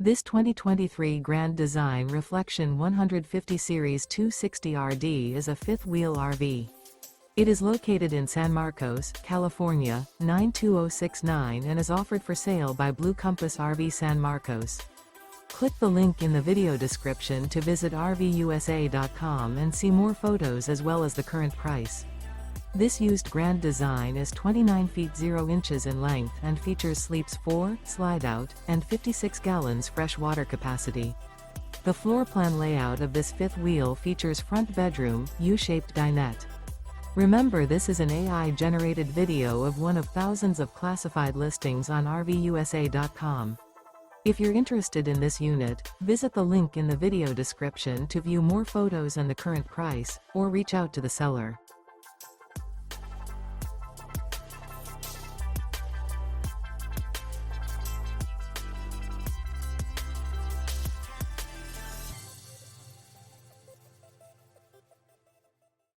This 2023 Grand Design Reflection 150 Series 260RD is a fifth-wheel RV. It is located in San Marcos, California, 92069 and is offered for sale by Blue Compass RV San Marcos. Click the link in the video description to visit RVUSA.com and see more photos as well as the current price. This used Grand Design is 29 feet 0 inches in length and features sleeps 4, slide-out, and 56 gallons fresh water capacity. The floor plan layout of this fifth wheel features front bedroom, U-shaped dinette. Remember, this is an AI-generated video of one of thousands of classified listings on RVUSA.com. If you're interested in this unit, visit the link in the video description to view more photos and the current price, or reach out to the seller.